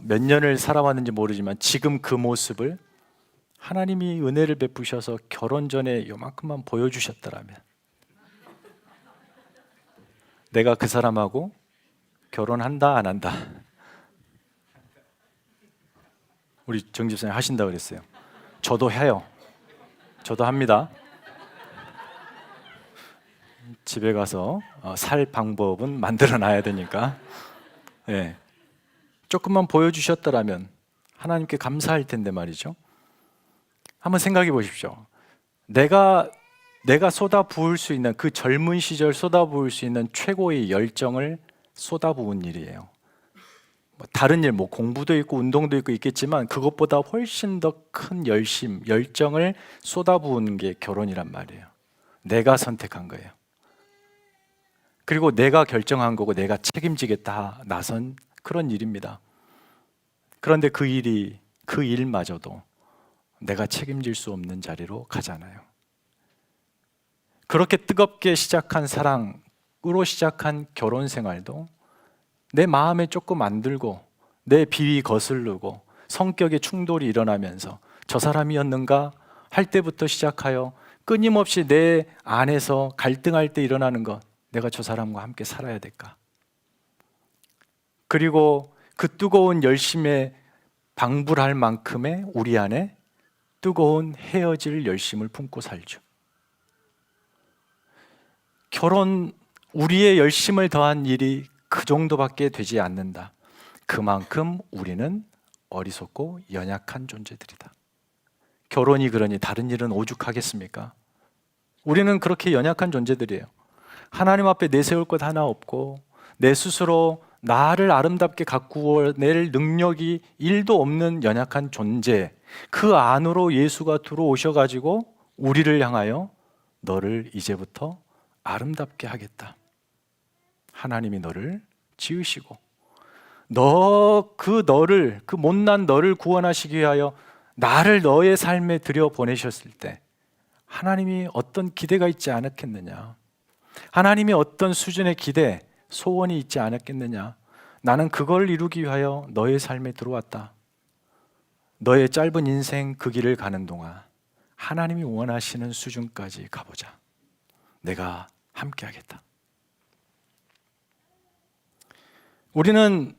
몇 년을 살아왔는지 모르지만 지금 그 모습을 하나님이 은혜를 베푸셔서 결혼 전에 요만큼만 보여주셨더라면 내가 그 사람하고 결혼한다 안 한다? 우리 정 집사님 하신다 그랬어요. 저도 해요. 저도 합니다. 집에 가서 살 방법은 만들어 놔야 되니까. 네. 조금만 보여주셨더라면 하나님께 감사할 텐데 말이죠. 한번 생각해 보십시오. 내가 쏟아부을 수 있는 그 젊은 시절 쏟아부을 수 있는 최고의 열정을 쏟아부은 일이에요. 다른 일, 공부도 있고 운동도 있고 있겠지만 그것보다 훨씬 더 큰 열정을 쏟아부은 게 결혼이란 말이에요. 내가 선택한 거예요. 그리고 내가 결정한 거고 내가 책임지겠다 나선 그런 일입니다. 그런데 그 일마저도 내가 책임질 수 없는 자리로 가잖아요. 그렇게 뜨겁게 시작한 사랑으로 시작한 결혼 생활도 내 마음에 조금 안 들고 내 비위 거스르고 성격의 충돌이 일어나면서 저 사람이었는가 할 때부터 시작하여 끊임없이 내 안에서 갈등할 때 일어나는 것, 내가 저 사람과 함께 살아야 될까? 그리고 그 뜨거운 열심에 방불할 만큼의 우리 안에 뜨거운 헤어질 열심을 품고 살죠. 결혼, 우리의 열심을 더한 일이 그 정도밖에 되지 않는다. 그만큼 우리는 어리석고 연약한 존재들이다. 결혼이 그러니 다른 일은 오죽하겠습니까? 우리는 그렇게 연약한 존재들이에요. 하나님 앞에 내세울 것 하나 없고 내 스스로 나를 아름답게 가꾸어낼 능력이 1도 없는 연약한 존재, 그 안으로 예수가 들어오셔가지고 우리를 향하여 너를 이제부터 아름답게 하겠다. 하나님이 너를 지으시고 그 못난 너를 구원하시기 위하여 나를 너의 삶에 들여보내셨을 때 하나님이 어떤 기대가 있지 않았겠느냐? 하나님이 어떤 수준의 기대, 소원이 있지 않았겠느냐? 나는 그걸 이루기 위하여 너의 삶에 들어왔다. 너의 짧은 인생 그 길을 가는 동안 하나님이 원하시는 수준까지 가보자. 내가 함께 하겠다. 우리는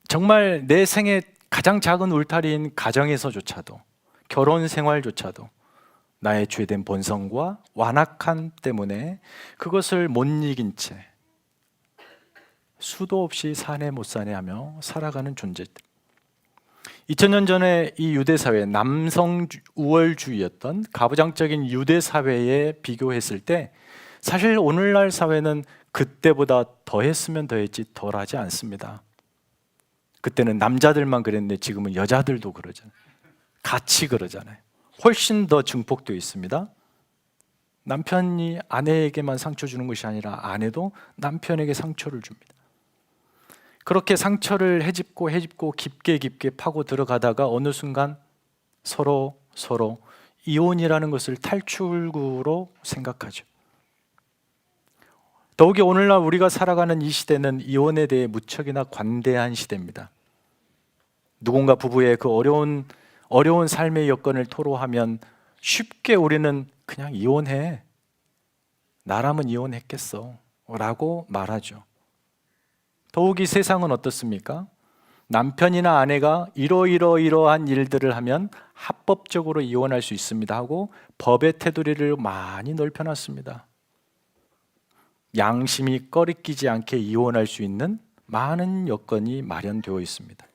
정말 내 생의 가장 작은 울타리인 가정에서조차도, 결혼 생활조차도 나의 죄된 본성과 완악함 때문에 그것을 못 이긴 채 수도 없이 사네 못 사네 하며 살아가는 존재들. 2000년 전에 이 유대사회, 남성 우월주의였던 가부장적인 유대사회에 비교했을 때 사실 오늘날 사회는 그때보다 더했으면 더했지 덜하지 않습니다. 그때는 남자들만 그랬는데 지금은 여자들도 그러잖아요. 같이 그러잖아요. 훨씬 더 증폭되어 있습니다. 남편이 아내에게만 상처 주는 것이 아니라 아내도 남편에게 상처를 줍니다. 그렇게 상처를 헤집고 깊게 파고 들어가다가 어느 순간 서로 이혼이라는 것을 탈출구로 생각하죠. 더욱이 오늘날 우리가 살아가는 이 시대는 이혼에 대해 무척이나 관대한 시대입니다. 누군가 부부의 그 어려운 삶의 여건을 토로하면 쉽게 우리는 그냥 이혼해. 나라면 이혼했겠어 라고 말하죠. 더욱이 세상은 어떻습니까? 남편이나 아내가 이러한 일들을 하면 합법적으로 이혼할 수 있습니다 하고 법의 테두리를 많이 넓혀놨습니다. 양심이 꺼리끼지 않게 이혼할 수 있는 많은 여건이 마련되어 있습니다.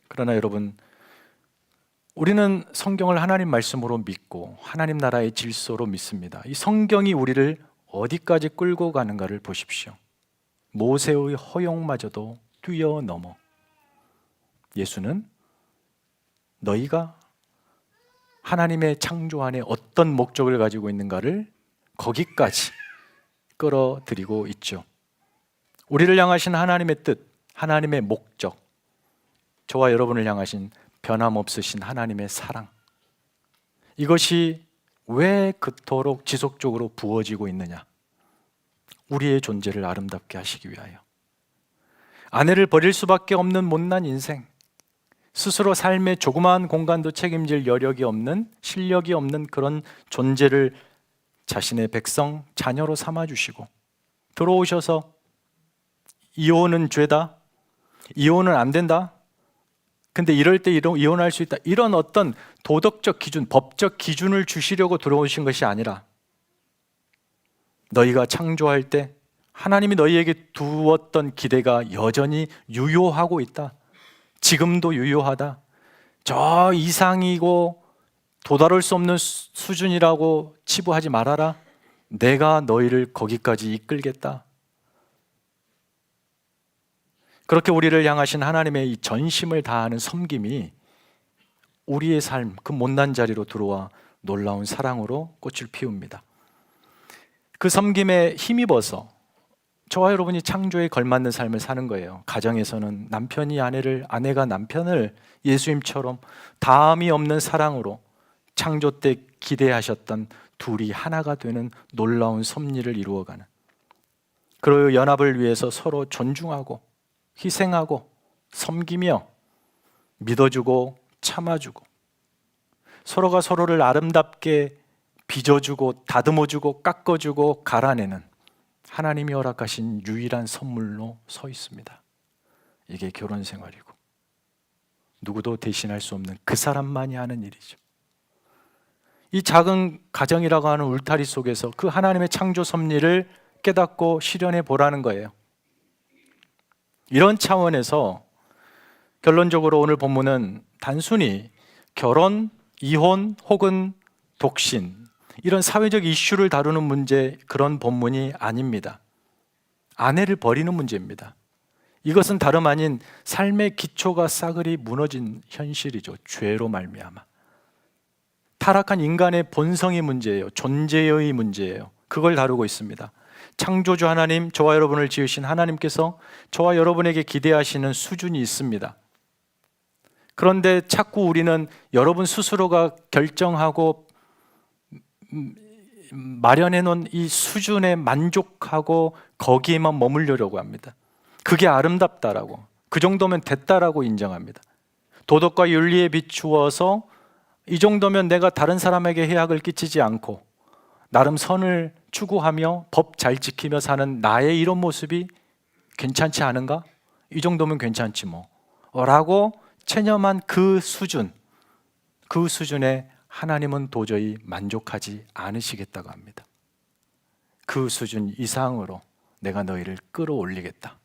그러나 여러분, 우리는 성경을 하나님 말씀으로 믿고 하나님 나라의 질서로 믿습니다. 이 성경이 우리를 어디까지 끌고 가는가를 보십시오. 모세의 허용마저도 뛰어넘어 예수는 너희가 하나님의 창조 안에 어떤 목적을 가지고 있는가를 거기까지 끌어들이고 있죠. 우리를 향하신 하나님의 뜻, 하나님의 목적, 저와 여러분을 향하신 변함없으신 하나님의 사랑, 이것이 왜 그토록 지속적으로 부어지고 있느냐? 우리의 존재를 아름답게 하시기 위하여. 아내를 버릴 수밖에 없는 못난 인생, 스스로 삶의 조그마한 공간도 책임질 여력이 없는, 실력이 없는 그런 존재를 자신의 백성, 자녀로 삼아주시고 들어오셔서 이혼은 죄다, 이혼은 안 된다, 근데 이럴 때 이혼할 수 있다, 이런 어떤 도덕적 기준, 법적 기준을 주시려고 들어오신 것이 아니라 너희가 창조할 때 하나님이 너희에게 두었던 기대가 여전히 유효하고 있다, 지금도 유효하다, 저 이상이고 도달할 수 없는 수준이라고 치부하지 말아라, 내가 너희를 거기까지 이끌겠다. 그렇게 우리를 향하신 하나님의 이 전심을 다하는 섬김이 우리의 삶, 그 못난 자리로 들어와 놀라운 사랑으로 꽃을 피웁니다. 그 섬김에 힘입어서 저와 여러분이 창조에 걸맞는 삶을 사는 거예요. 가정에서는 남편이 아내를, 아내가 남편을 예수님처럼 다함이 없는 사랑으로 창조 때 기대하셨던 둘이 하나가 되는 놀라운 섭리를 이루어가는, 그 연합을 위해서 서로 존중하고 희생하고 섬기며 믿어주고 참아주고 서로가 서로를 아름답게 빚어주고 다듬어주고 깎아주고 갈아내는 하나님이 허락하신 유일한 선물로 서 있습니다. 이게 결혼 생활이고 누구도 대신할 수 없는 그 사람만이 하는 일이죠. 이 작은 가정이라고 하는 울타리 속에서 그 하나님의 창조 섭리를 깨닫고 실현해 보라는 거예요. 이런 차원에서 결론적으로 오늘 본문은 단순히 결혼, 이혼 혹은 독신, 이런 사회적 이슈를 다루는 문제, 그런 본문이 아닙니다. 아내를 버리는 문제입니다. 이것은 다름 아닌 삶의 기초가 싸그리 무너진 현실이죠. 죄로 말미암아 타락한 인간의 본성의 문제예요. 존재의 문제예요. 그걸 다루고 있습니다. 창조주 하나님, 저와 여러분을 지으신 하나님께서 저와 여러분에게 기대하시는 수준이 있습니다. 그런데 자꾸 우리는 여러분 스스로가 결정하고 마련해 놓은 이 수준에 만족하고 거기에만 머물려고 합니다. 그게 아름답다라고, 그 정도면 됐다라고 인정합니다. 도덕과 윤리에 비추어서 이 정도면 내가 다른 사람에게 해악을 끼치지 않고 나름 선을 추구하며 법 잘 지키며 사는 나의 이런 모습이 괜찮지 않은가? 이 정도면 괜찮지 뭐 라고 체념한 그 수준, 그 수준에 하나님은 도저히 만족하지 않으시겠다고 합니다. 그 수준 이상으로 내가 너희를 끌어올리겠다.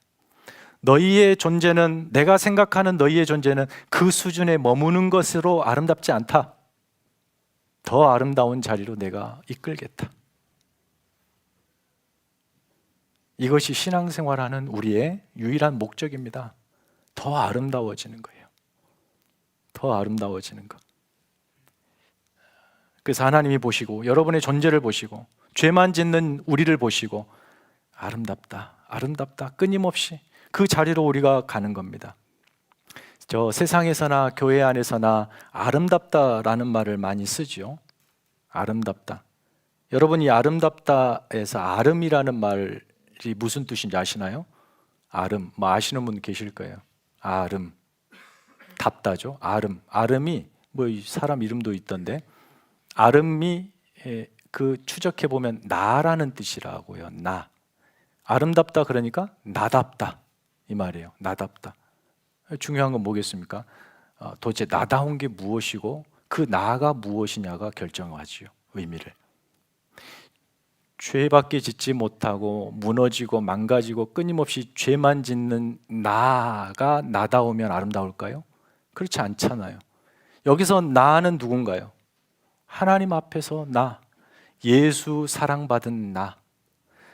너희의 존재는, 내가 생각하는 너희의 존재는 그 수준에 머무는 것으로 아름답지 않다. 더 아름다운 자리로 내가 이끌겠다. 이것이 신앙생활하는 우리의 유일한 목적입니다. 더 아름다워지는 거예요. 더 아름다워지는 것. 그래서 하나님이 보시고 여러분의 존재를 보시고 죄만 짓는 우리를 보시고 아름답다, 아름답다, 끊임없이 그 자리로 우리가 가는 겁니다. 저 세상에서나 교회 안에서나 아름답다라는 말을 많이 쓰죠. 아름답다. 여러분, 이 아름답다에서 아름이라는 말이 무슨 뜻인지 아시나요? 아름, 뭐 아시는 분 계실 거예요. 아름, 답다죠. 아름, 아름이 뭐 사람 이름도 있던데, 아름이 그 추적해 보면 나라는 뜻이라고요. 나. 아름답다 그러니까 나답다, 이 말이에요. 나답다. 중요한 건 뭐겠습니까? 도대체 나다운 게 무엇이고 그 나가 무엇이냐가 결정하지요. 의미를. 죄밖에 짓지 못하고 무너지고 망가지고 끊임없이 죄만 짓는 나가 나다우면 아름다울까요? 그렇지 않잖아요. 여기서 나는 누군가요? 하나님 앞에서 나, 예수 사랑받은 나,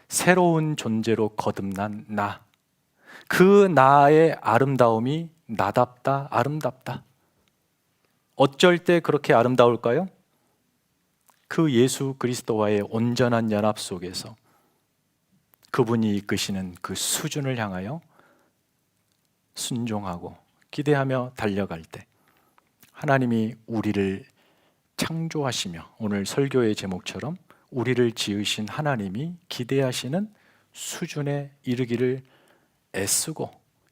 새로운 존재로 거듭난 나, 그 나의 아름다움이 나답다, 아름답다. 어쩔 때 그렇게 아름다울까요? 그 예수 그리스도와의 온전한 연합 속에서 그분이 이끄시는 그 수준을 향하여 순종하고 기대하며 달려갈 때 하나님이 우리를 창조하시며 오늘 설교의 제목처럼 우리를 지으신 하나님이 기대하시는 수준에 이르기를 애쓰고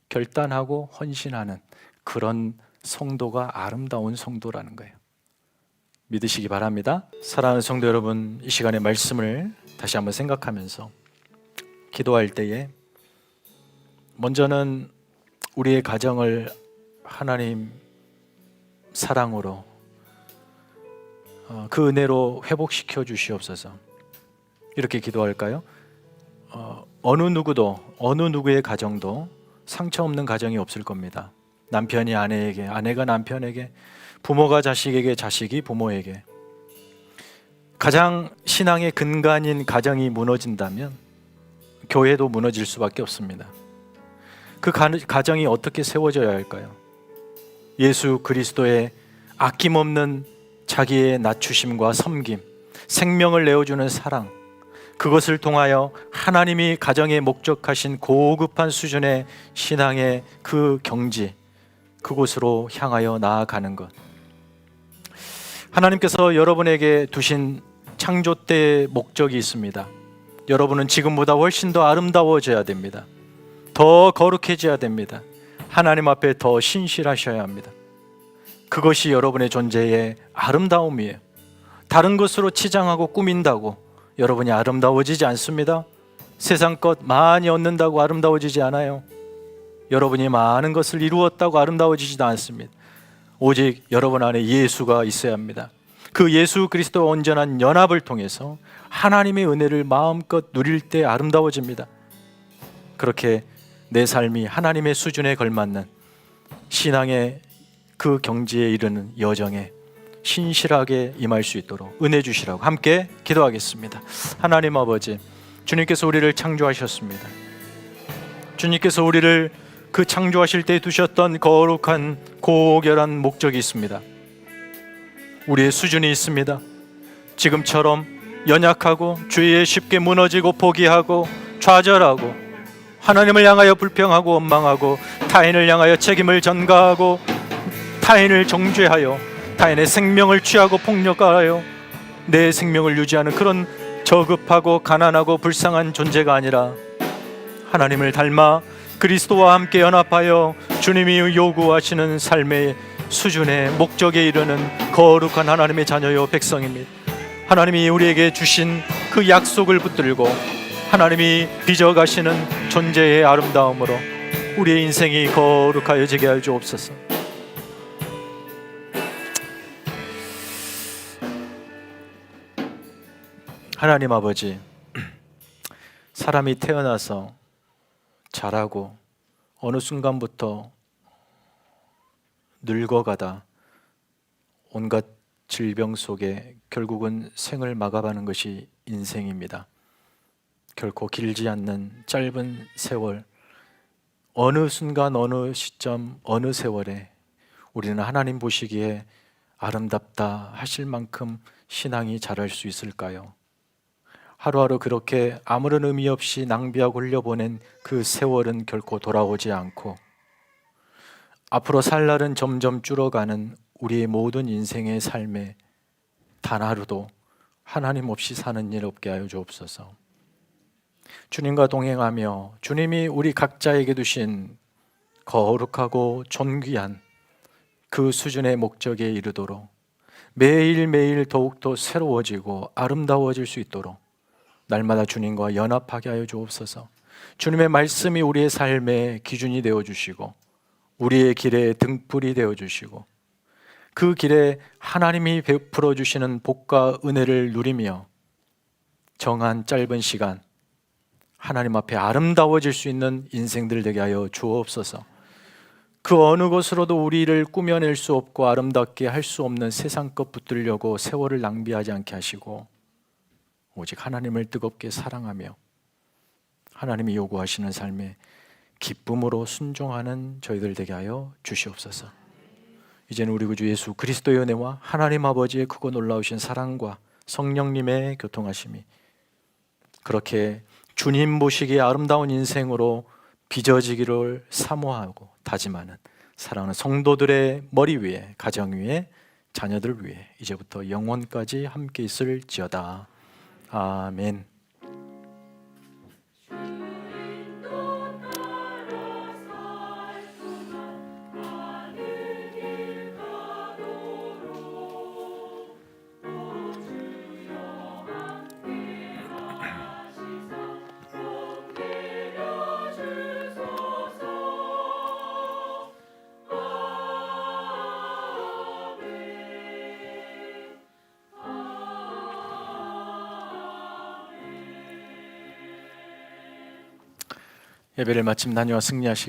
결단하고 헌신하는 그런 성도가 아름다운 성도라는 거예요. 믿으시기 바랍니다. 사랑하는 성도 여러분, 이 시간에 말씀을 다시 한번 생각하면서 기도할 때에 먼저는 우리의 가정을 하나님 사랑으로 그 은혜로 회복시켜 주시옵소서. 이렇게 기도할까요? 어느 누구도 어느 누구의 가정도 상처 없는 가정이 없을 겁니다. 남편이 아내에게, 아내가 남편에게, 부모가 자식에게, 자식이 부모에게. 가장 신앙의 근간인 가정이 무너진다면 교회도 무너질 수밖에 없습니다. 그 가정이 어떻게 세워져야 할까요? 예수 그리스도의 아낌없는 자기의 낮추심과 섬김, 생명을 내어주는 사랑, 그것을 통하여 하나님이 가정에 목적하신 고급한 수준의 신앙의 그 경지, 그곳으로 향하여 나아가는 것. 하나님께서 여러분에게 두신 창조 때의 목적이 있습니다. 여러분은 지금보다 훨씬 더 아름다워져야 됩니다. 더 거룩해져야 됩니다. 하나님 앞에 더 신실하셔야 합니다. 그것이 여러분의 존재의 아름다움이에요. 다른 것으로 치장하고 꾸민다고 여러분이 아름다워지지 않습니다. 세상 것 많이 얻는다고 아름다워지지 않아요. 여러분이 많은 것을 이루었다고 아름다워지지도 않습니다. 오직 여러분 안에 예수가 있어야 합니다. 그 예수 그리스도와 온전한 연합을 통해서 하나님의 은혜를 마음껏 누릴 때 아름다워집니다. 그렇게 내 삶이 하나님의 수준에 걸맞는 신앙의 그 경지에 이르는 여정에 신실하게 임할 수 있도록 은혜 주시라고 함께 기도하겠습니다. 하나님 아버지, 주님께서 우리를 창조하셨습니다. 주님께서 우리를 그 창조하실 때 두셨던 거룩한 고결한 목적이 있습니다. 우리의 수준이 있습니다. 지금처럼 연약하고 죄에 쉽게 무너지고 포기하고 좌절하고 하나님을 향하여 불평하고 원망하고 타인을 향하여 책임을 전가하고 타인을 정죄하여 타인의 생명을 취하고 폭력하여 내 생명을 유지하는 그런 저급하고 가난하고 불쌍한 존재가 아니라 하나님을 닮아 그리스도와 함께 연합하여 주님이 요구하시는 삶의 수준의 목적에 이르는 거룩한 하나님의 자녀요 백성입니다. 하나님이 우리에게 주신 그 약속을 붙들고 하나님이 빚어가시는 존재의 아름다움으로 우리의 인생이 거룩하여지게 하여 주옵소서. 하나님 아버지, 사람이 태어나서 자라고 어느 순간부터 늙어가다 온갖 질병 속에 결국은 생을 마감하는 것이 인생입니다. 결코 길지 않는 짧은 세월, 어느 순간 어느 시점 어느 세월에 우리는 하나님 보시기에 아름답다 하실 만큼 신앙이 자랄 수 있을까요? 하루하루 그렇게 아무런 의미 없이 낭비하고 흘려보낸 그 세월은 결코 돌아오지 않고 앞으로 살 날은 점점 줄어가는 우리의 모든 인생의 삶에 단 하루도 하나님 없이 사는 일 없게 하여 주옵소서. 주님과 동행하며 주님이 우리 각자에게 두신 거룩하고 존귀한 그 수준의 목적에 이르도록 매일매일 더욱더 새로워지고 아름다워질 수 있도록 날마다 주님과 연합하게 하여 주옵소서. 주님의 말씀이 우리의 삶의 기준이 되어주시고 우리의 길에 등불이 되어주시고 그 길에 하나님이 베풀어 주시는 복과 은혜를 누리며 정한 짧은 시간 하나님 앞에 아름다워질 수 있는 인생들 되게 하여 주옵소서. 그 어느 것으로도 우리를 꾸며낼 수 없고 아름답게 할 수 없는 세상 것 붙들려고 세월을 낭비하지 않게 하시고 오직 하나님을 뜨겁게 사랑하며 하나님이 요구하시는 삶에 기쁨으로 순종하는 저희들 되게 하여 주시옵소서. 이제는 우리 구주 예수 그리스도의 은혜와 하나님 아버지의 크고 놀라우신 사랑과 성령님의 교통하심이 그렇게 주님 보시기에 아름다운 인생으로 빚어지기를 사모하고 다짐하는 사랑하는 성도들의 머리 위에, 가정 위에, 자녀들 위에 이제부터 영원까지 함께 있을지어다. 아멘. 예배를 마침 다녀와 승리하시기